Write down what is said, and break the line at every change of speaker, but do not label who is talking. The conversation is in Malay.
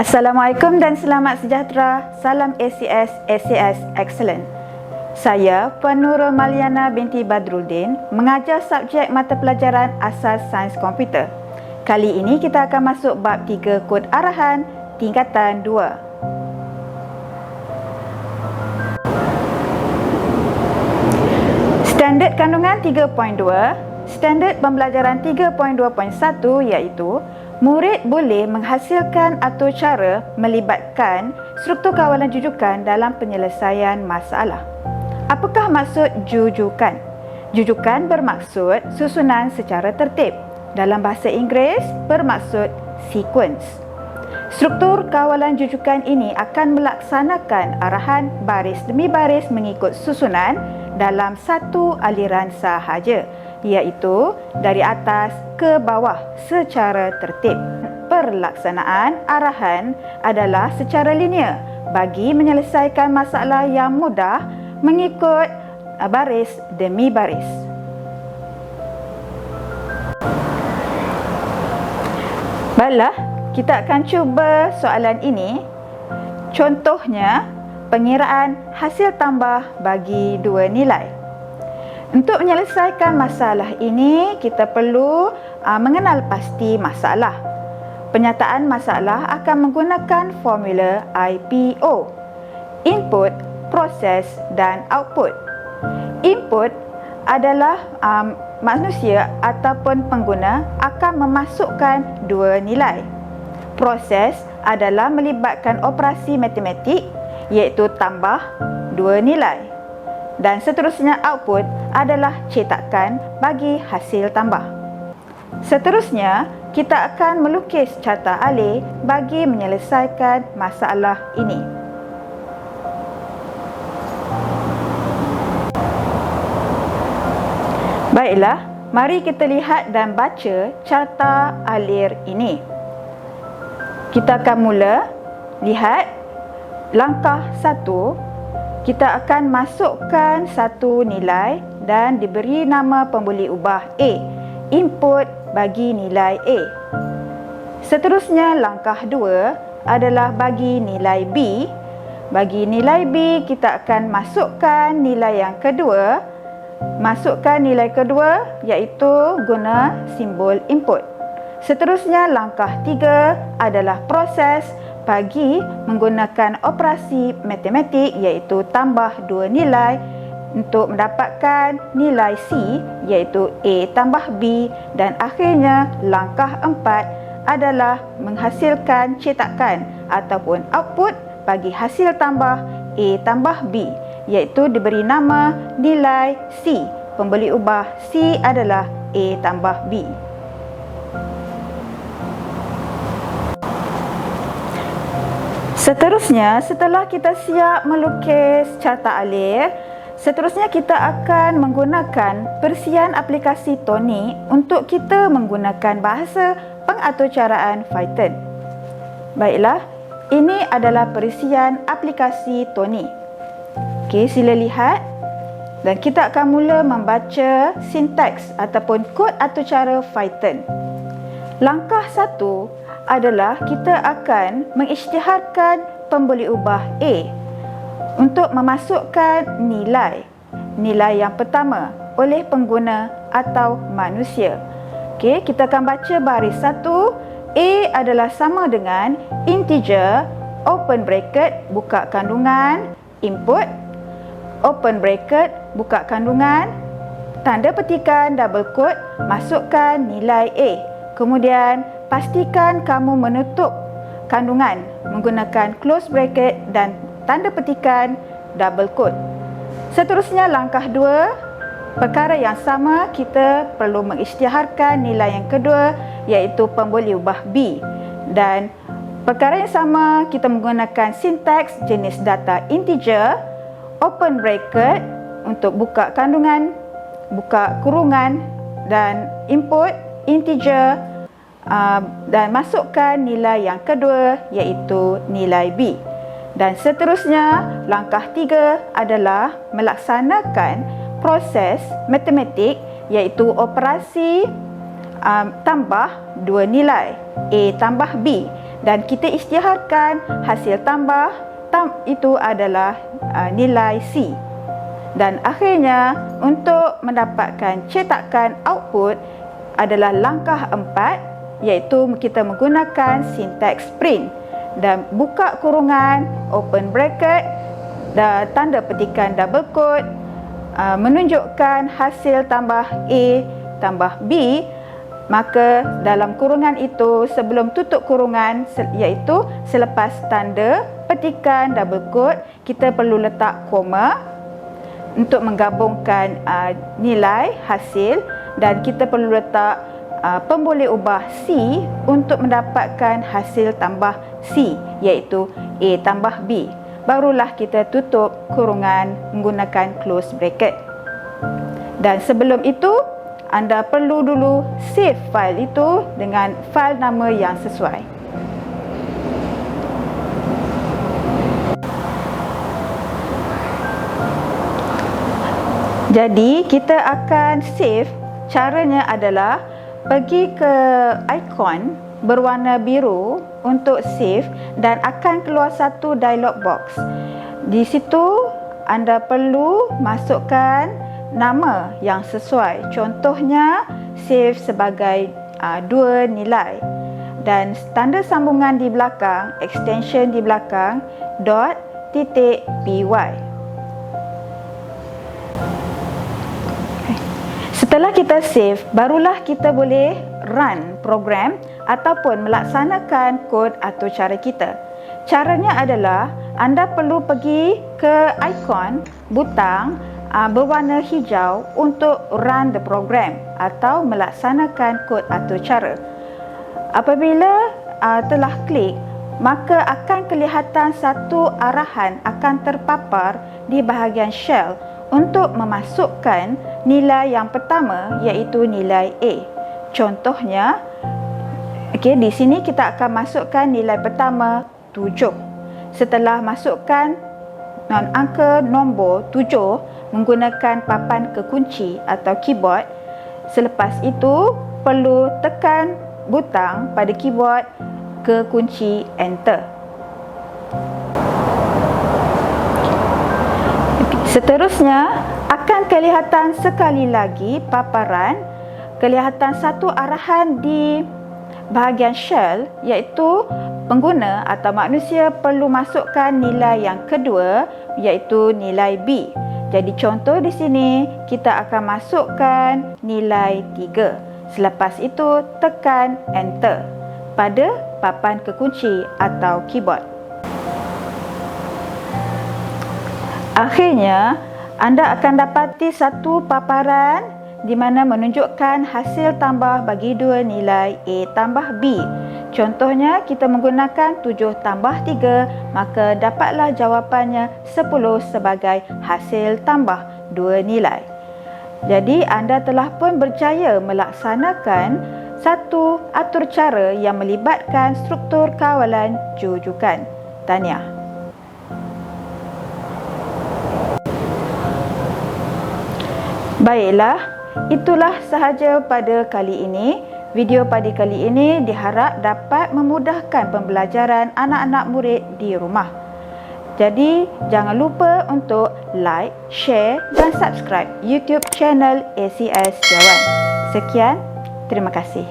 Assalamualaikum dan selamat sejahtera. Salam ACS, ACS Excellent. Saya Puan Nurul Maliana binti Badruddin, mengajar subjek mata pelajaran Asas Sains Komputer. Kali ini kita akan masuk bab 3 kod arahan tingkatan 2. Standard kandungan 3.2, standard pembelajaran 3.2.1 iaitu murid boleh menghasilkan atau cara melibatkan struktur kawalan jujukan dalam penyelesaian masalah. Apakah maksud jujukan? Jujukan bermaksud susunan secara tertib. Dalam bahasa Inggeris bermaksud sequence. Struktur kawalan jujukan ini akan melaksanakan arahan baris demi baris mengikut susunan dalam satu aliran sahaja, iaitu dari atas ke bawah secara tertib. Pelaksanaan arahan adalah secara linear bagi menyelesaikan masalah yang mudah mengikut baris demi baris. Baiklah, kita akan cuba soalan ini. Contohnya, pengiraan hasil tambah bagi dua nilai. Untuk menyelesaikan masalah ini, kita perlu mengenal pasti masalah. Penyataan masalah akan menggunakan formula IPO. Input, proses dan output. Input adalah manusia ataupun pengguna akan memasukkan dua nilai. Proses adalah melibatkan operasi matematik iaitu tambah dua nilai. Dan seterusnya output adalah cetakan bagi hasil tambah. Seterusnya, kita akan melukis carta alih bagi menyelesaikan masalah ini. Baiklah, mari kita lihat dan baca carta alir ini. Kita akan mula lihat langkah 1. Kita akan masukkan satu nilai dan diberi nama pembuli ubah A. Input bagi nilai A. Seterusnya langkah 2 adalah bagi nilai B. Bagi nilai B, kita akan masukkan nilai yang kedua. Masukkan nilai kedua iaitu guna simbol input. Seterusnya langkah 3 adalah proses bagi menggunakan operasi matematik iaitu tambah dua nilai untuk mendapatkan nilai C iaitu A tambah B, dan akhirnya langkah 4 adalah menghasilkan cetakan ataupun output bagi hasil tambah A tambah B iaitu diberi nama nilai C. Pembuli ubah C adalah A tambah B. Seterusnya, setelah kita siap melukis carta alir, seterusnya kita akan menggunakan persian aplikasi Tony untuk kita menggunakan bahasa pengaturcaraan Python. Baiklah, ini adalah persian aplikasi Tony. Okey, sila lihat. Dan kita akan mula membaca sintaks ataupun kod aturcara Python. Langkah 1 adalah kita akan mengisytiharkan pembuli ubah A untuk memasukkan nilai yang pertama oleh pengguna atau manusia. Okey, kita akan baca baris 1. A adalah sama dengan integer, open bracket, buka kandungan, input, open bracket, buka kandungan, tanda petikan, double quote, masukkan nilai A. Kemudian, pastikan kamu menutup kandungan menggunakan close bracket dan tanda petikan, double quote. Seterusnya, langkah 2, perkara yang sama, kita perlu mengisytiharkan nilai yang kedua iaitu pembuli ubah B. Dan perkara yang sama, kita menggunakan sintaks jenis data integer, open bracket untuk buka kandungan, buka kurungan, dan input integer, dan masukkan nilai yang kedua iaitu nilai B. Dan seterusnya, langkah 3 adalah melaksanakan proses matematik iaitu operasi tambah dua nilai A tambah B. dan kita isytiharkan hasil tambah itu adalah nilai C. Dan akhirnya untuk mendapatkan cetakan output adalah langkah 4, iaitu kita menggunakan sintaks print dan buka kurungan, open bracket dan tanda petikan double quote menunjukkan hasil tambah A tambah B. Maka dalam kurungan itu sebelum tutup kurungan, iaitu selepas tanda petikan double quote, kita perlu letak koma untuk menggabungkan nilai hasil, dan kita perlu letak pemboleh ubah C untuk mendapatkan hasil tambah C, iaitu A tambah B. Barulah kita tutup kurungan menggunakan close bracket. Dan sebelum itu, anda perlu dulu save file itu dengan file nama yang sesuai. Jadi kita akan save. Caranya adalah pergi ke ikon berwarna biru untuk save dan akan keluar satu dialog box. Di situ anda perlu masukkan nama yang sesuai. Contohnya save sebagai 2 nilai dan tanda sambungan di belakang, extension di belakang .py. Setelah kita save, barulah kita boleh run program ataupun melaksanakan kod atau cara kita. Caranya adalah anda perlu pergi ke ikon butang berwarna hijau untuk run the program atau melaksanakan kod atau cara. Apabila telah klik, maka akan kelihatan satu arahan akan terpapar di bahagian shell untuk memasukkan nilai yang pertama, iaitu nilai A. Contohnya, di sini kita akan masukkan nilai pertama 7. Setelah masukkan angka nombor 7 menggunakan papan kekunci atau keyboard, selepas itu perlu tekan butang pada keyboard kekunci enter. Seterusnya akan kelihatan sekali lagi paparan, kelihatan satu arahan di bahagian shell, iaitu pengguna atau manusia perlu masukkan nilai yang kedua, iaitu nilai B. Jadi contoh di sini kita akan masukkan nilai 3. Selepas itu tekan enter pada papan kekunci atau keyboard. Akhirnya anda akan dapati satu paparan di mana menunjukkan hasil tambah bagi dua nilai A tambah B. Contohnya kita menggunakan 7 tambah 3, maka dapatlah jawapannya 10 sebagai hasil tambah 2 nilai. Jadi anda telah pun berjaya melaksanakan satu atur cara yang melibatkan struktur kawalan jujukan. Tahniah. Baiklah, itulah sahaja pada kali ini. Video pada kali ini diharap dapat memudahkan pembelajaran anak-anak murid di rumah. Jadi, jangan lupa untuk like, share dan subscribe YouTube channel ACS Jawan. Sekian, terima kasih.